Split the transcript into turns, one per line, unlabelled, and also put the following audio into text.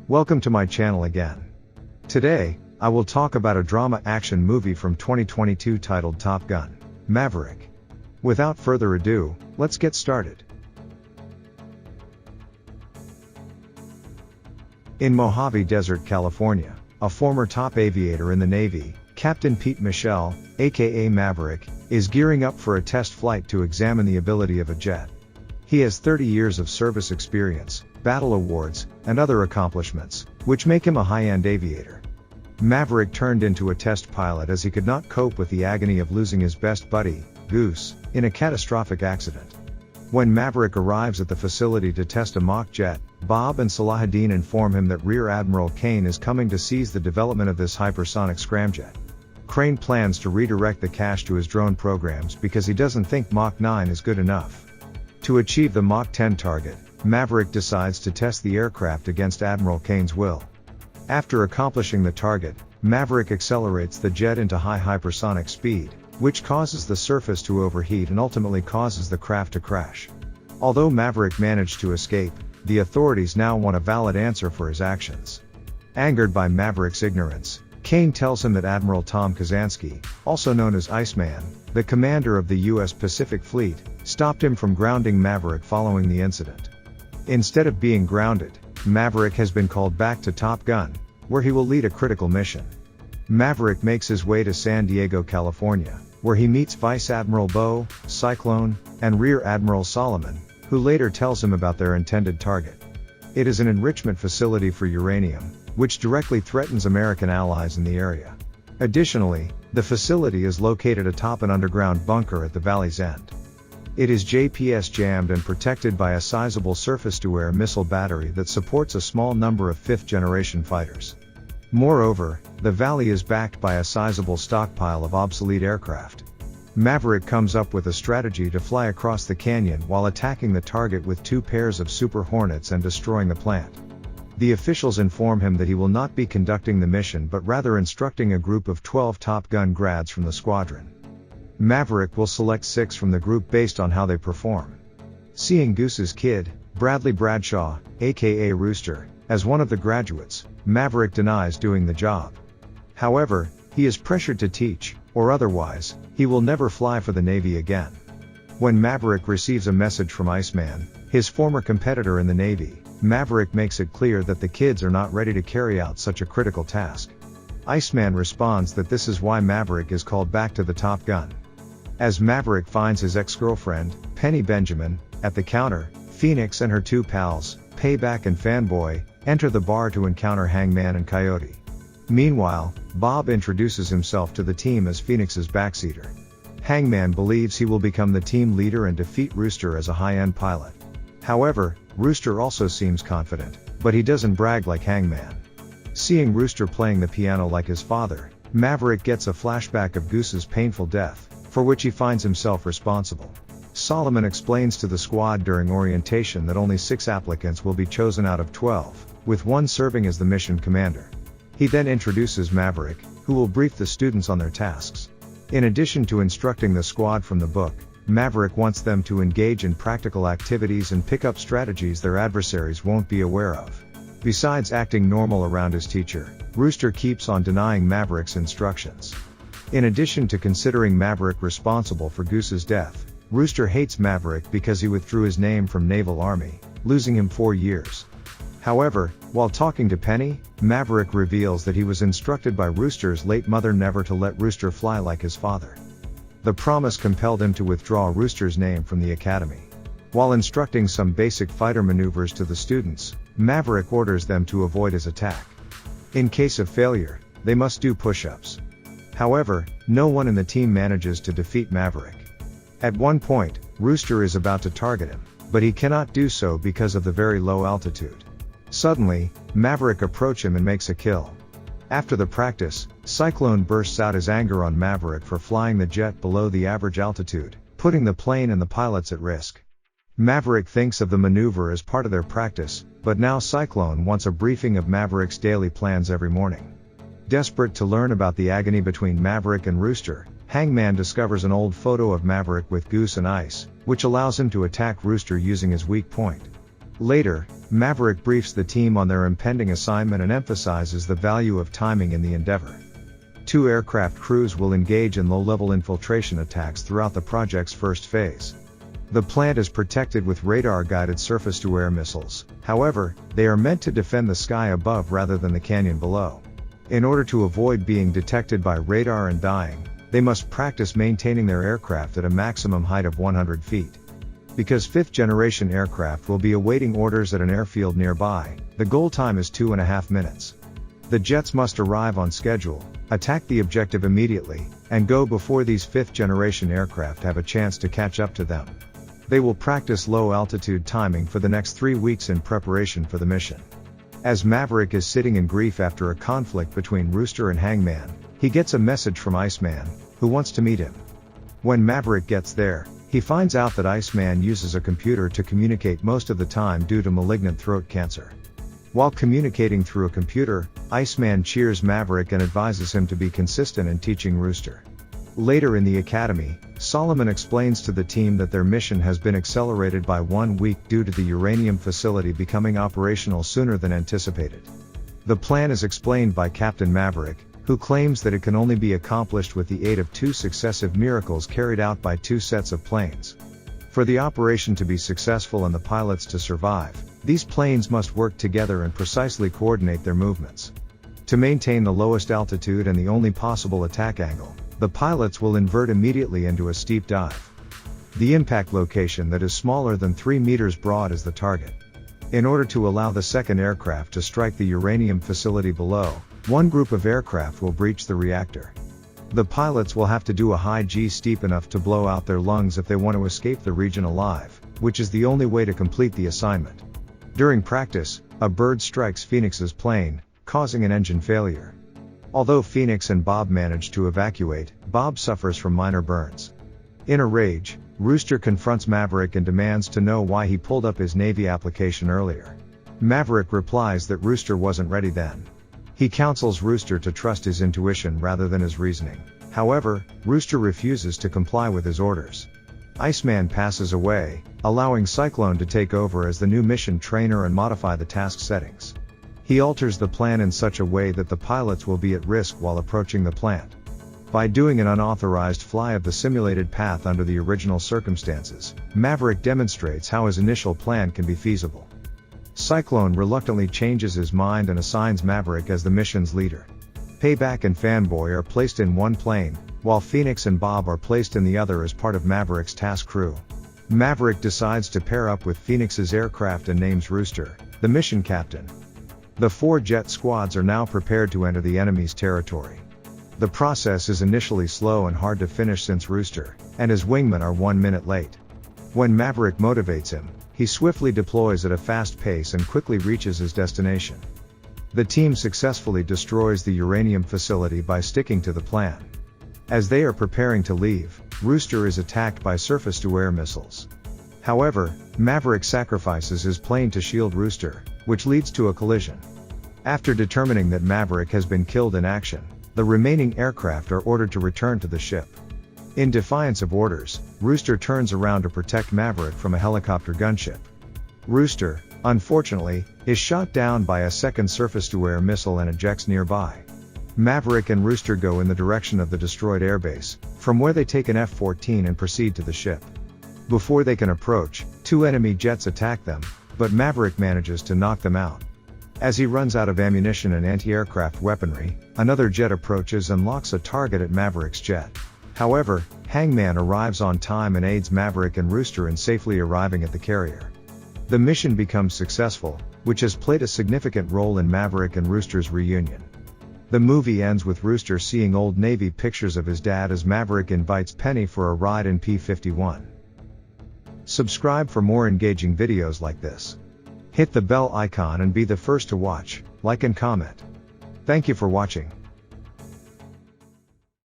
Welcome to my channel again. Today, I will talk about a drama action movie from 2022 titled Top Gun: Maverick. Without further ado, let's get started. In Mojave Desert, California, a former top aviator in the Navy, Captain Pete Michel, aka Maverick, is gearing up for a test flight to examine the ability of a jet. He has 30 years of service experience, battle awards, and other accomplishments, which make him a high-end aviator. Maverick turned into a test pilot as he could not cope with the agony of losing his best buddy, Goose, in a catastrophic accident. When Maverick arrives at the facility to test a mock jet, Bob and Salahuddin inform him that Rear Admiral Kane is coming to seize the development of this hypersonic scramjet. Crane plans to redirect the cash to his drone programs because he doesn't think Mach 9 is good enough. To achieve the Mach 10 target, Maverick decides to test the aircraft against Admiral Kane's will. After accomplishing the target, Maverick accelerates the jet into high hypersonic speed, which causes the surface to overheat and ultimately causes the craft to crash. Although Maverick managed to escape, the authorities now want a valid answer for his actions. Angered by Maverick's ignorance, Kane tells him that Admiral Tom Kazansky, also known as Iceman, the commander of the U.S. Pacific Fleet, stopped him from grounding Maverick following the incident. Instead of being grounded, Maverick has been called back to Top Gun, where he will lead a critical mission. Maverick makes his way to San Diego, California, where he meets Vice Admiral Bo, Cyclone, and Rear Admiral Solomon, who later tells him about their intended target. It is an enrichment facility for uranium, which directly threatens American allies in the area. Additionally, the facility is located atop an underground bunker at the valley's end. It is GPS jammed and protected by a sizable surface-to-air missile battery that supports a small number of fifth-generation fighters. Moreover, the valley is backed by a sizable stockpile of obsolete aircraft. Maverick comes up with a strategy to fly across the canyon while attacking the target with 2 pairs of Super Hornets and destroying the plant. The officials inform him that he will not be conducting the mission but rather instructing a group of 12 Top Gun grads from the squadron. Maverick will select 6 from the group based on how they perform. Seeing Goose's kid, Bradley Bradshaw, aka Rooster, as one of the graduates, Maverick denies doing the job. However, he is pressured to teach, or otherwise, he will never fly for the Navy again. When Maverick receives a message from Iceman, his former competitor in the Navy, Maverick makes it clear that the kids are not ready to carry out such a critical task. Iceman responds that this is why Maverick is called back to the Top Gun. As Maverick finds his ex-girlfriend, Penny Benjamin, at the counter, Phoenix and her 2 pals, Payback and Fanboy, enter the bar to encounter Hangman and Coyote. Meanwhile, Bob introduces himself to the team as Phoenix's backseater. Hangman believes he will become the team leader and defeat Rooster as a high-end pilot. However, Rooster also seems confident, but he doesn't brag like Hangman. Seeing Rooster playing the piano like his father, Maverick gets a flashback of Goose's painful death, for which he finds himself responsible. Solomon explains to the squad during orientation that only 6 applicants will be chosen out of 12, with 1 serving as the mission commander. He then introduces Maverick, who will brief the students on their tasks. In addition to instructing the squad from the book, Maverick wants them to engage in practical activities and pick up strategies their adversaries won't be aware of. Besides acting normal around his teacher, Rooster keeps on denying Maverick's instructions. In addition to considering Maverick responsible for Goose's death, Rooster hates Maverick because he withdrew his name from Naval Army, losing him 4 years. However, while talking to Penny, Maverick reveals that he was instructed by Rooster's late mother never to let Rooster fly like his father. The promise compelled him to withdraw Rooster's name from the academy. While instructing some basic fighter maneuvers to the students, Maverick orders them to avoid his attack. In case of failure, they must do push-ups. However, no one in the team manages to defeat Maverick. At one point, Rooster is about to target him, but he cannot do so because of the very low altitude. Suddenly, Maverick approaches him and makes a kill. After the practice, Cyclone bursts out his anger on Maverick for flying the jet below the average altitude, putting the plane and the pilots at risk. Maverick thinks of the maneuver as part of their practice, but now Cyclone wants a briefing of Maverick's daily plans every morning. Desperate to learn about the agony between Maverick and Rooster, Hangman discovers an old photo of Maverick with Goose and Ice, which allows him to attack Rooster using his weak point. Later, Maverick briefs the team on their impending assignment and emphasizes the value of timing in the endeavor. 2 aircraft crews will engage in low-level infiltration attacks throughout the project's first phase. The plant is protected with radar-guided surface-to-air missiles. However, they are meant to defend the sky above rather than the canyon below. In order to avoid being detected by radar and dying, they must practice maintaining their aircraft at a maximum height of 100 feet. Because 5th-generation aircraft will be awaiting orders at an airfield nearby, the goal time is 2.5 minutes. The jets must arrive on schedule, attack the objective immediately, and go before these 5th-generation aircraft have a chance to catch up to them. They will practice low-altitude timing for the next 3 weeks in preparation for the mission. As Maverick is sitting in grief after a conflict between Rooster and Hangman, he gets a message from Iceman, who wants to meet him. When Maverick gets there, he finds out that Iceman uses a computer to communicate most of the time due to malignant throat cancer. While communicating through a computer, Iceman cheers Maverick and advises him to be consistent in teaching Rooster. Later in the academy, Solomon explains to the team that their mission has been accelerated by 1 week due to the uranium facility becoming operational sooner than anticipated. The plan is explained by Captain Maverick, who claims that it can only be accomplished with the aid of 2 successive miracles carried out by 2 sets of planes. For the operation to be successful and the pilots to survive, these planes must work together and precisely coordinate their movements. To maintain the lowest altitude and the only possible attack angle, the pilots will invert immediately into a steep dive. The impact location that is smaller than 3 meters broad is the target. In order to allow the second aircraft to strike the uranium facility below, one group of aircraft will breach the reactor. The pilots will have to do a high G steep enough to blow out their lungs if they want to escape the region alive, which is the only way to complete the assignment. During practice, a bird strikes Phoenix's plane, causing an engine failure. Although Phoenix and Bob manage to evacuate, Bob suffers from minor burns. In a rage, Rooster confronts Maverick and demands to know why he pulled up his Navy application earlier. Maverick replies that Rooster wasn't ready then. He counsels Rooster to trust his intuition rather than his reasoning. However, Rooster refuses to comply with his orders. Iceman passes away, allowing Cyclone to take over as the new mission trainer and modify the task settings. He alters the plan in such a way that the pilots will be at risk while approaching the plant. By doing an unauthorized fly of the simulated path under the original circumstances, Maverick demonstrates how his initial plan can be feasible. Cyclone reluctantly changes his mind and assigns Maverick as the mission's leader. Payback and Fanboy are placed in one plane, while Phoenix and Bob are placed in the other as part of Maverick's task crew. Maverick decides to pair up with Phoenix's aircraft and names Rooster, the mission captain. The 4 jet squads are now prepared to enter the enemy's territory. The process is initially slow and hard to finish since Rooster and his wingmen are 1 minute late. When Maverick motivates him, he swiftly deploys at a fast pace and quickly reaches his destination. The team successfully destroys the uranium facility by sticking to the plan. As they are preparing to leave, Rooster is attacked by surface-to-air missiles. However, Maverick sacrifices his plane to shield Rooster, which leads to a collision. After determining that Maverick has been killed in action, the remaining aircraft are ordered to return to the ship. In defiance of orders, Rooster turns around to protect Maverick from a helicopter gunship. Rooster, unfortunately, is shot down by a second surface-to-air missile and ejects nearby. Maverick and Rooster go in the direction of the destroyed airbase, from where they take an F-14 and proceed to the ship. Before they can approach, 2 enemy jets attack them, but Maverick manages to knock them out. As he runs out of ammunition and anti-aircraft weaponry, another jet approaches and locks a target at Maverick's jet. However, Hangman arrives on time and aids Maverick and Rooster in safely arriving at the carrier. The mission becomes successful, which has played a significant role in Maverick and Rooster's reunion. The movie ends with Rooster seeing old Navy pictures of his dad as Maverick invites Penny for a ride in P-51. Subscribe for more engaging videos like this. Hit the bell icon and be the first to watch, like and comment. Thank you for watching.